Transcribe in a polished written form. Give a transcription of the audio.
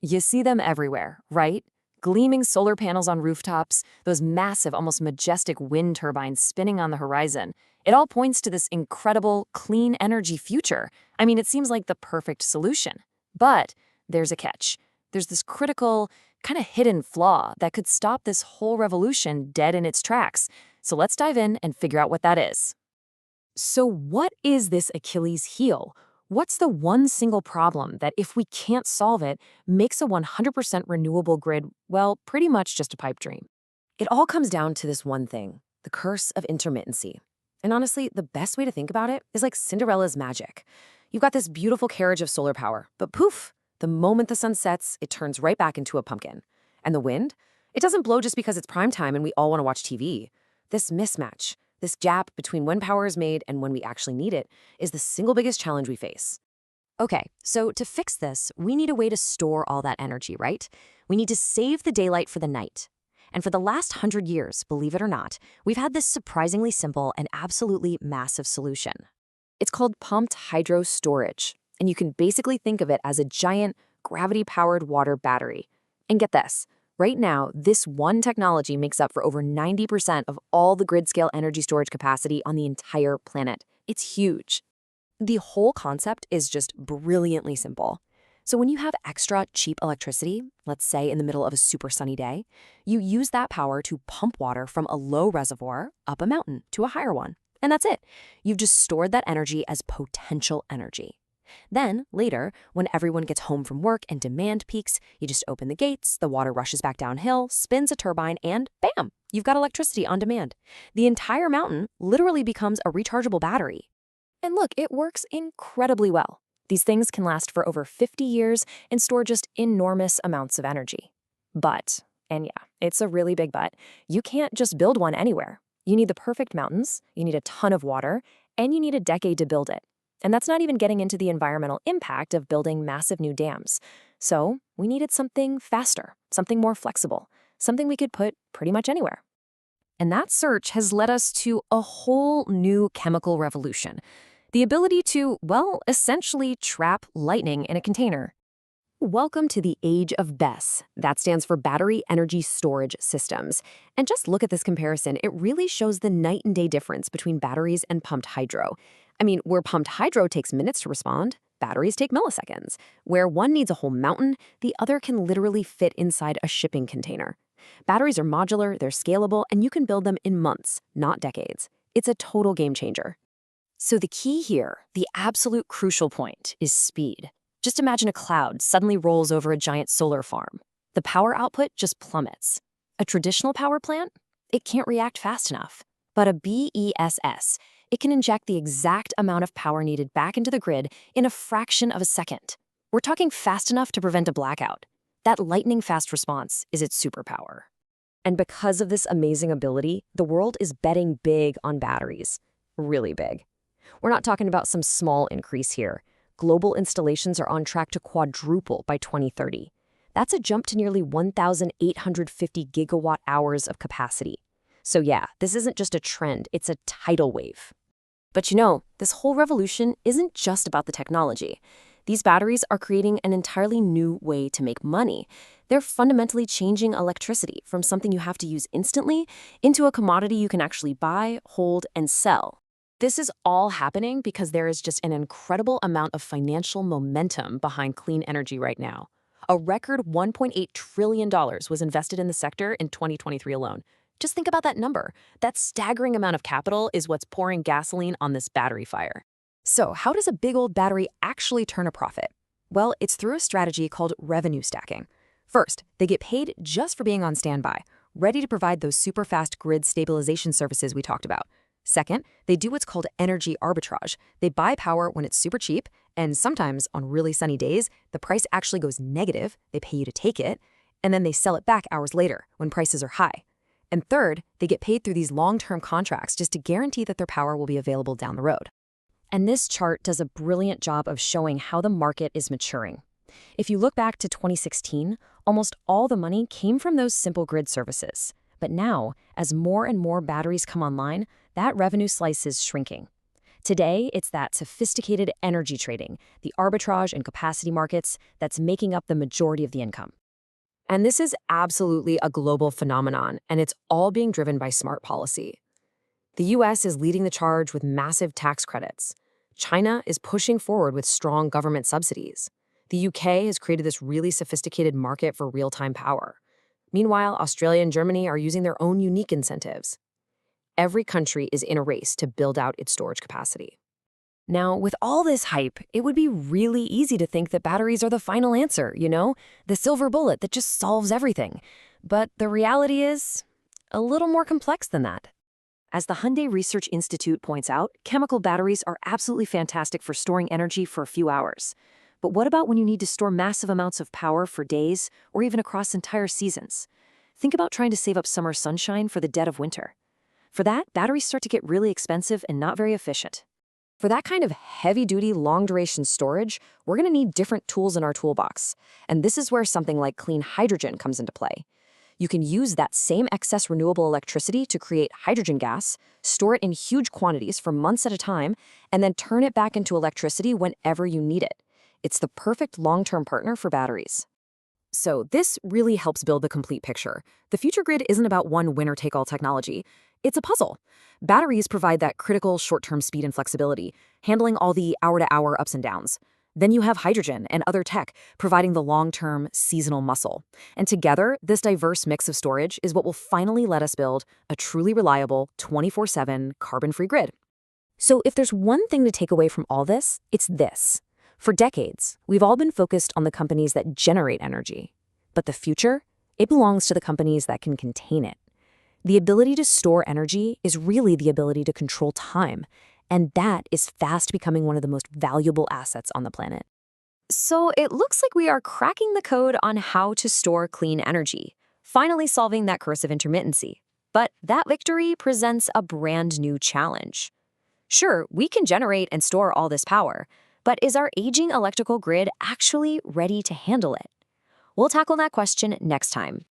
You see them everywhere, right? Gleaming solar panels on rooftops, those massive, almost majestic wind turbines spinning on the horizon. It all points to this incredible, clean energy future. I mean, it seems like the perfect solution. But there's a catch. There's this critical, kind of hidden flaw that could stop this whole revolution dead in its tracks. So let's dive in and figure out what that is. So what is this Achilles heel? What's the one single problem that, if we can't solve it, makes a 100% renewable grid, well, pretty much just a pipe dream? It all comes down to this one thing, the curse of intermittency. And honestly, the best way to think about it is like Cinderella's magic. You've got this beautiful carriage of solar power, but poof, the moment the sun sets, it turns right back into a pumpkin. And the wind? It doesn't blow just because it's prime time and we all want to watch TV. This mismatch, this gap between when power is made and when we actually need it, is the single biggest challenge we face. Okay, so to fix this, we need a way to store all that energy, right? We need to save the daylight for the night. And for the last 100 years, believe it or not, we've had this surprisingly simple and absolutely massive solution. It's called pumped hydro storage, and you can basically think of it as a giant gravity-powered water battery. And get this, right now, this one technology makes up for over 90% of all the grid-scale energy storage capacity on the entire planet. It's huge. The whole concept is just brilliantly simple. So when you have extra cheap electricity, let's say in the middle of a super sunny day, you use that power to pump water from a low reservoir up a mountain to a higher one. And that's it. You've just stored that energy as potential energy. Then, later, when everyone gets home from work and demand peaks, you just open the gates, the water rushes back downhill, spins a turbine, and bam, you've got electricity on demand. The entire mountain literally becomes a rechargeable battery. And look, it works incredibly well. These things can last for over 50 years and store just enormous amounts of energy. But, and yeah, it's a really big but, you can't just build one anywhere. You need the perfect mountains, you need a ton of water, and you need a decade to build it. And that's not even getting into the environmental impact of building massive new dams. So we needed something faster, something more flexible, something we could put pretty much anywhere. And that search has led us to a whole new chemical revolution. The ability to, well, essentially trap lightning in a container. Welcome to the age of BESS. That stands for Battery Energy Storage Systems. And just look at this comparison. It really shows the night and day difference between batteries and pumped hydro. I mean, where pumped hydro takes minutes to respond, batteries take milliseconds. Where one needs a whole mountain, the other can literally fit inside a shipping container. Batteries are modular, they're scalable, and you can build them in months, not decades. It's a total game changer. So the key here, the absolute crucial point, is speed. Just imagine a cloud suddenly rolls over a giant solar farm. The power output just plummets. A traditional power plant? It can't react fast enough. But a BESS, it can inject the exact amount of power needed back into the grid in a fraction of a second. We're talking fast enough to prevent a blackout. That lightning-fast response is its superpower. And because of this amazing ability, the world is betting big on batteries. Really big. We're not talking about some small increase here. Global installations are on track to quadruple by 2030. That's a jump to nearly 1,850 gigawatt hours of capacity. So yeah, this isn't just a trend, it's a tidal wave. But you know, this whole revolution isn't just about the technology. These batteries are creating an entirely new way to make money. They're fundamentally changing electricity from something you have to use instantly into a commodity you can actually buy, hold, and sell. This is all happening because there is just an incredible amount of financial momentum behind clean energy right now. A record $1.8 trillion was invested in the sector in 2023 alone. Just think about that number. That staggering amount of capital is what's pouring gasoline on this battery fire. So how does a big old battery actually turn a profit? Well, it's through a strategy called revenue stacking. First, they get paid just for being on standby, ready to provide those super fast grid stabilization services we talked about. Second, they do what's called energy arbitrage. They buy power when it's super cheap, and sometimes on really sunny days, the price actually goes negative. They pay you to take it, and then they sell it back hours later when prices are high. And third, they get paid through these long-term contracts just to guarantee that their power will be available down the road. And this chart does a brilliant job of showing how the market is maturing. If you look back to 2016, almost all the money came from those simple grid services. But now, as more and more batteries come online, that revenue slice is shrinking. Today, it's that sophisticated energy trading, the arbitrage and capacity markets, that's making up the majority of the income. And this is absolutely a global phenomenon, and it's all being driven by smart policy. The US is leading the charge with massive tax credits. China is pushing forward with strong government subsidies. The UK has created this really sophisticated market for real-time power. Meanwhile, Australia and Germany are using their own unique incentives. Every country is in a race to build out its storage capacity. Now, with all this hype, it would be really easy to think that batteries are the final answer, the silver bullet that just solves everything. But the reality is a little more complex than that. As the Hyundai Research Institute points out, chemical batteries are absolutely fantastic for storing energy for a few hours. But what about when you need to store massive amounts of power for days or even across entire seasons? Think about trying to save up summer sunshine for the dead of winter. For that, batteries start to get really expensive and not very efficient. For that kind of heavy-duty, long-duration storage, we're going to need different tools in our toolbox. And this is where something like clean hydrogen comes into play. You can use that same excess renewable electricity to create hydrogen gas, store it in huge quantities for months at a time, and then turn it back into electricity whenever you need it. It's the perfect long-term partner for batteries. So this really helps build the complete picture. The future grid isn't about one winner-take-all technology. It's a puzzle. Batteries provide that critical short-term speed and flexibility, handling all the hour-to-hour ups and downs. Then you have hydrogen and other tech providing the long-term seasonal muscle. And together, this diverse mix of storage is what will finally let us build a truly reliable 24/7 carbon-free grid. So if there's one thing to take away from all this, it's this. For decades, we've all been focused on the companies that generate energy. But the future, it belongs to the companies that can contain it. The ability to store energy is really the ability to control time, and that is fast becoming one of the most valuable assets on the planet. So it looks like we are cracking the code on how to store clean energy, finally solving that curse of intermittency. But that victory presents a brand new challenge. Sure, we can generate and store all this power, but is our aging electrical grid actually ready to handle it? We'll tackle that question next time.